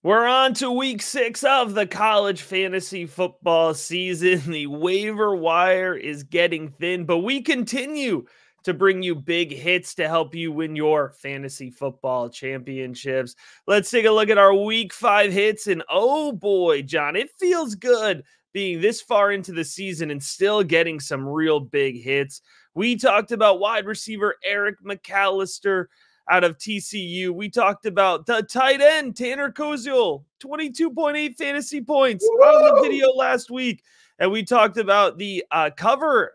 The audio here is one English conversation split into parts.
We're on to week 6 of the college fantasy football season. The waiver wire is getting thin, but we continue to bring you big hits to help you win your fantasy football championships. Let's take a look at our week 5 hits. And oh boy, John, it feels good being this far into the season and still getting some real big hits. We talked about wide receiver Eric McAllister out of TCU. We talked about the tight end, Tanner Koziol, 22.8 fantasy points on the video last week. And we talked about the cover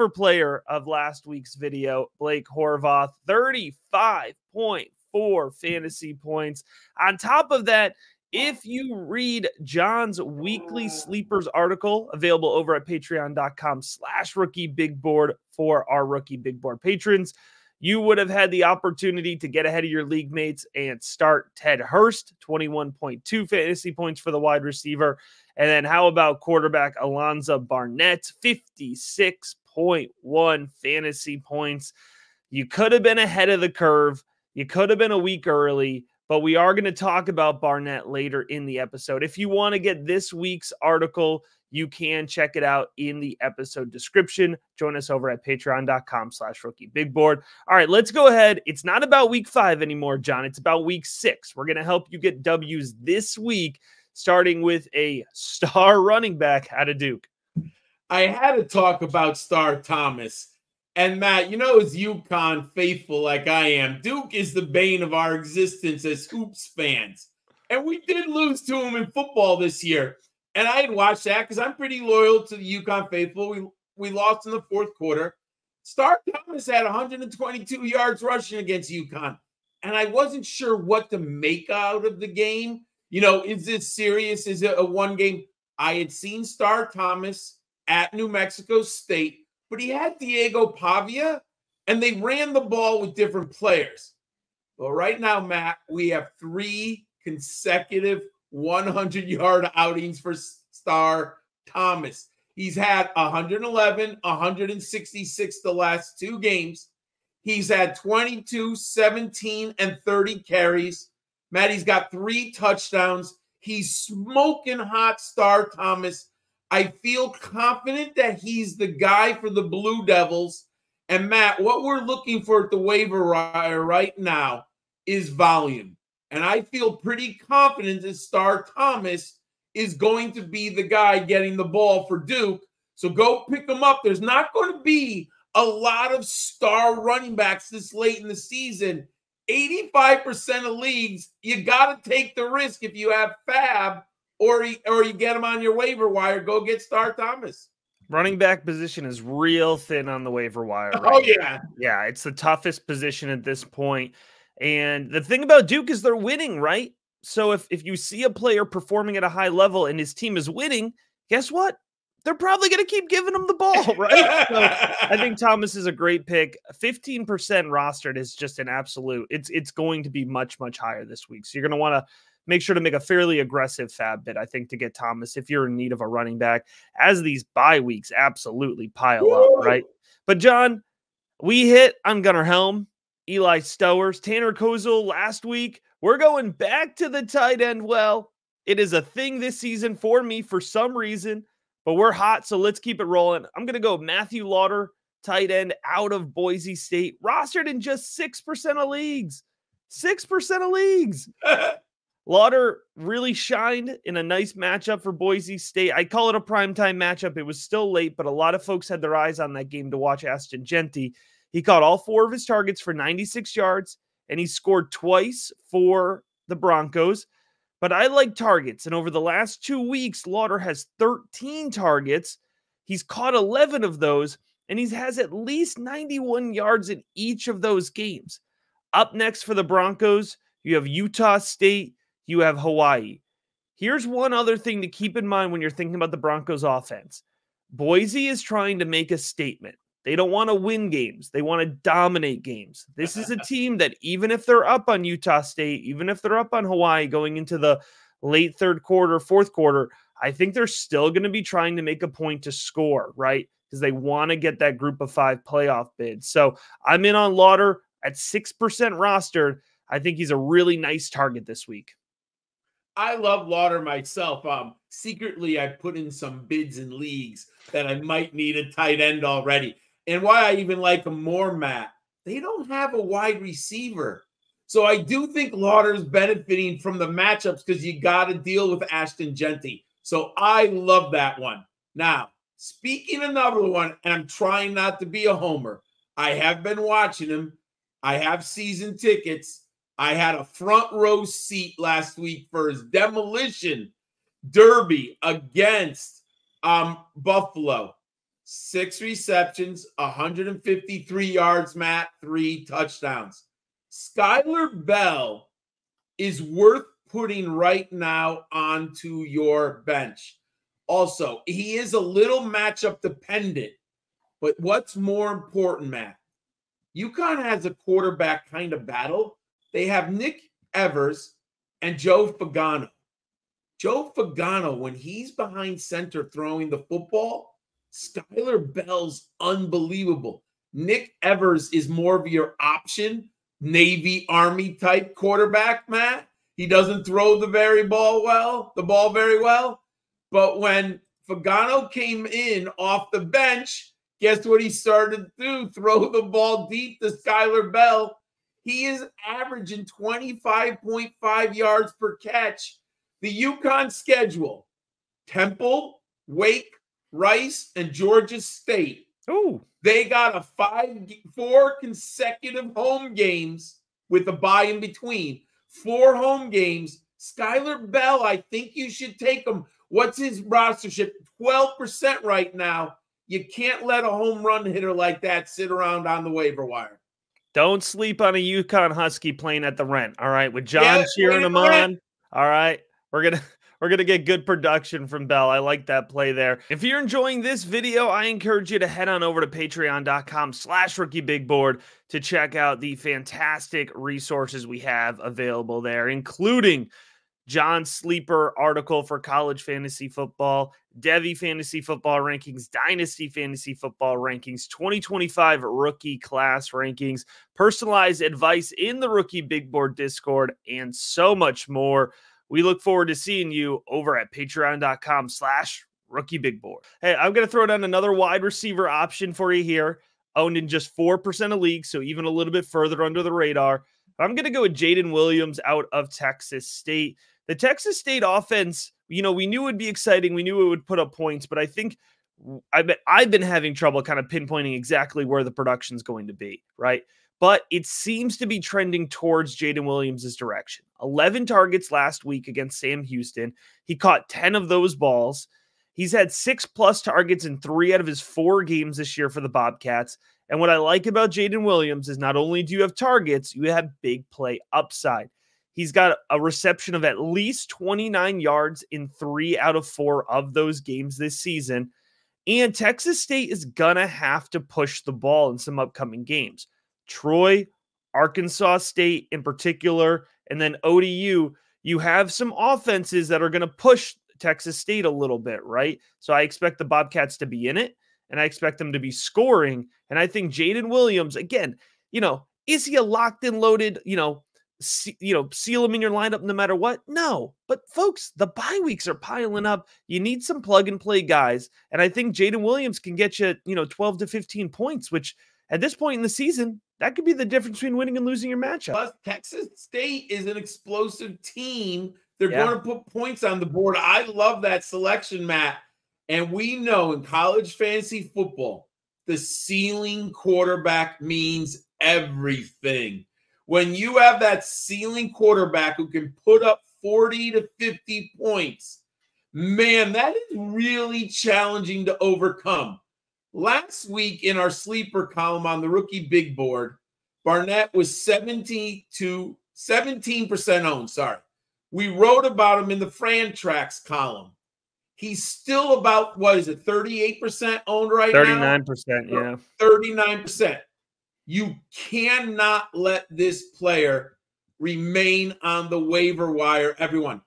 player of last week's video, Blake Horvath, 35.4 fantasy points. On top of that, if you read John's weekly sleepers article available over at patreon.com/rookiebigboard for our rookie big board patrons, you would have had the opportunity to get ahead of your league mates and start Ted Hurst, 21.2 fantasy points for the wide receiver. And then how about quarterback Alonzo Barnett, 56.1 fantasy points. You could have been ahead of the curve. You could have been a week early, but we are going to talk about Barnett later in the episode. If you want to get this week's article, you can check it out in the episode description. Join us over at patreon.com/rookiebigboard. All right, let's go ahead. It's not about week 5 anymore, John. It's about week 6. We're going to help you get W's this week, starting with a star running back out of Duke. I had to talk about Star Thomas. And Matt, as UConn faithful like I am, Duke is the bane of our existence as hoops fans. And we did lose to him in football this year. And I had watched that because I'm pretty loyal to the UConn faithful. We lost in the fourth quarter. Star Thomas had 122 yards rushing against UConn. And I wasn't sure what to make out of the game. Is this serious? Is it a one game? I had seen Star Thomas at New Mexico State, but he had Diego Pavia, and they ran the ball with different players. Well, right now, Matt, we have 3 consecutive 100-yard outings for Star Thomas. He's had 111, 166 the last 2 games. He's had 22, 17, and 30 carries. Matt, he's got 3 touchdowns. He's smoking hot, Star Thomas. I feel confident that he's the guy for the Blue Devils. And Matt, what we're looking for at the waiver wire right now is volume. And I feel pretty confident that Star Thomas is going to be the guy getting the ball for Duke. So go pick him up. There's not going to be a lot of star running backs this late in the season. 85% of leagues, you got to take the risk if you have Fab or you get him on your waiver wire. Go get Star Thomas. Running back position is real thin on the waiver wire. Right now. Yeah. Yeah, it's the toughest position at this point. And the thing about Duke is they're winning, right? So if you see a player performing at a high level and his team is winning, guess what? They're probably going to keep giving him the ball, right? So I think Thomas is a great pick. 15% rostered is just an absolute. It's going to be much, much higher this week. So you're going to want to make sure to make a fairly aggressive fab bid, I think, to get Thomas if you're in need of a running back, as these bye weeks absolutely pile up, right? But John, we hit on Gunnar Helm, Eli Stowers, Tanner Koziol last week. We're going back to the tight end. Well, it is a thing this season for me for some reason, but we're hot, so let's keep it rolling. I'm going to go Matthew Lauder, tight end out of Boise State, rostered in just 6% of leagues. 6% of leagues. Lauder really shined in a nice matchup for Boise State. I call it a primetime matchup. It was still late, but a lot of folks had their eyes on that game to watch Ashton Jeanty. He caught all 4 of his targets for 96 yards, and he scored twice for the Broncos. But I like targets, and over the last 2 weeks, Lauder has 13 targets. He's caught 11 of those, and he has at least 91 yards in each of those games. Up next for the Broncos, you have Utah State, you have Hawaii. Here's one other thing to keep in mind when you're thinking about the Broncos offense. Boise is trying to make a statement. They don't want to win games. They want to dominate games. This is a team that even if they're up on Utah State, even if they're up on Hawaii going into the late third quarter, fourth quarter, I think they're still going to be trying to make a point to score, right? Because they want to get that group of 5 playoff bid. So I'm in on Lauder at 6% rostered. I think he's a really nice target this week. I love Lauder myself. Secretly, I put in some bids in leagues that I might need a tight end already. And why I even like him more, Matt, they don't have a wide receiver. So I do think Lauder's benefiting from the matchups because you got to deal with Ashton Genty. So I love that one. Now, speaking another one, and I'm trying not to be a homer, I have been watching him. I have season tickets. I had a front row seat last week for his demolition derby against Buffalo. 6 receptions, 153 yards, Matt, 3 touchdowns. Skyler Bell is worth putting right now onto your bench. Also, he is a little matchup dependent, but what's more important, Matt? UConn has a quarterback kind of battle. They have Nick Evers and Joe Pagano. Joe Pagano, when he's behind center throwing the football, Skyler Bell's unbelievable. Nick Evers is more of your option, Navy, Army type quarterback, Matt. He doesn't throw the ball very well. But when Pagano came in off the bench, guess what he started to do? Throw the ball deep to Skyler Bell. He is averaging 25.5 yards per catch. The UConn schedule, Temple, Wake, Rice, and Georgia State. Ooh. They got 4 consecutive home games with a bye in between. 4 home games. Skyler Bell, I think you should take him. What's his rostership? 12% right now. You can't let a home run hitter like that sit around on the waiver wire. Don't sleep on a UConn Husky playing at the Rent. All right, with John cheering him on. All right, we're gonna get good production from Bell. I like that play there. If you're enjoying this video, I encourage you to head on over to patreon.com/rookiebigboard to check out the fantastic resources we have available there, including John's sleeper article for college fantasy football, Devy fantasy football rankings, Dynasty fantasy football rankings, 2025 rookie class rankings, personalized advice in the Rookie Big Board Discord, and so much more. We look forward to seeing you over at patreon.com/rookiebigboard. Hey, I'm going to throw down another wide receiver option for you here, owned in just 4% of leagues, so even a little bit further under the radar. I'm going to go with Jaden Williams out of Texas State. The Texas State offense, we knew it would be exciting. We knew it would put up points, but I think I've been having trouble kind of pinpointing exactly where the production's going to be, right? But it seems to be trending towards Jaden Williams' direction. 11 targets last week against Sam Houston. He caught 10 of those balls. He's had 6+ targets in 3 out of his 4 games this year for the Bobcats. And what I like about Jaden Williams is not only do you have targets, you have big play upside. He's got a reception of at least 29 yards in 3 out of 4 of those games this season. And Texas State is going to have to push the ball in some upcoming games. Troy, Arkansas State in particular, and then ODU, you have some offenses that are going to push Texas State a little bit, right? So I expect the Bobcats to be in it, and I expect them to be scoring. And I think Jaden Williams, again, is he a locked and loaded, seal him in your lineup no matter what? No. But folks, the bye weeks are piling up. You need some plug and play guys. And I think Jaden Williams can get you, 12 to 15 points, which at this point in the season, that could be the difference between winning and losing your matchup. Plus, Texas State is an explosive team. They're going to put points on the board. I love that selection, Matt. And we know in college fantasy football, the ceiling quarterback means everything. When you have that ceiling quarterback who can put up 40 to 50 points, man, that is really challenging to overcome. Last week in our sleeper column on the Rookie Big Board, Barnett was 17% owned. We wrote about him in the Frantrax column. He's still about, 38% owned right 39%, now? 39%. You cannot let this player remain on the waiver wire, everyone.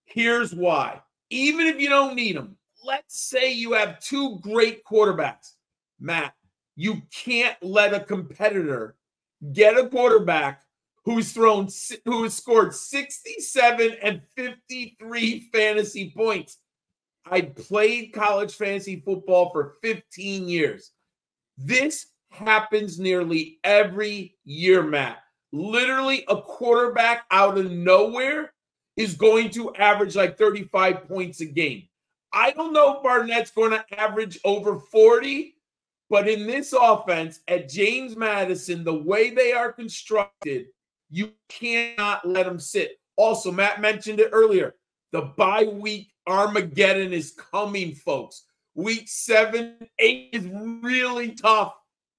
Here's why. Even if you don't need him, let's say you have 2 great quarterbacks. Matt, you can't let a competitor get a quarterback who has scored 67 and 53 fantasy points. I played college fantasy football for 15 years. This happens nearly every year, Matt. Literally, a quarterback out of nowhere is going to average like 35 points a game. I don't know if Barnett's going to average over 40, but in this offense at James Madison, the way they are constructed, you cannot let them sit. Also, Matt mentioned it earlier. The bye week Armageddon is coming, folks. Week 7, 8 is really tough.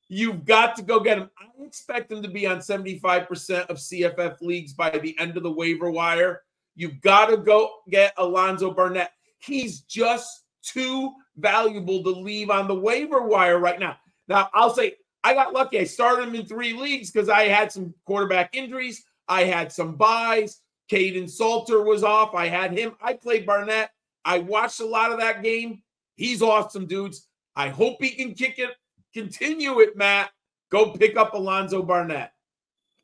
You've got to go get him. I expect him to be on 75% of CFF leagues by the end of the waiver wire. You've got to go get Alonzo Barnett. He's just too valuable to leave on the waiver wire right now. Now, I'll say I got lucky. I started him in 3 leagues because I had some quarterback injuries. I had some buys. Caden Salter was off. I had him. I played Barnett. I watched a lot of that game. He's awesome, dudes. I hope he can continue it, Matt. Go pick up Alonzo Barnett.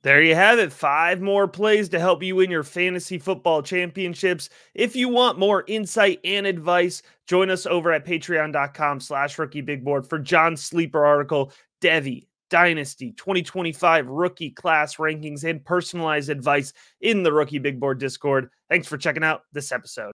There you have it. 5 more plays to help you win your fantasy football championships. If you want more insight and advice, join us over at patreon.com/rookiebigboard for John's sleeper article, Devy Dynasty 2025 rookie class rankings and personalized advice in the Rookie Big Board Discord. Thanks for checking out this episode.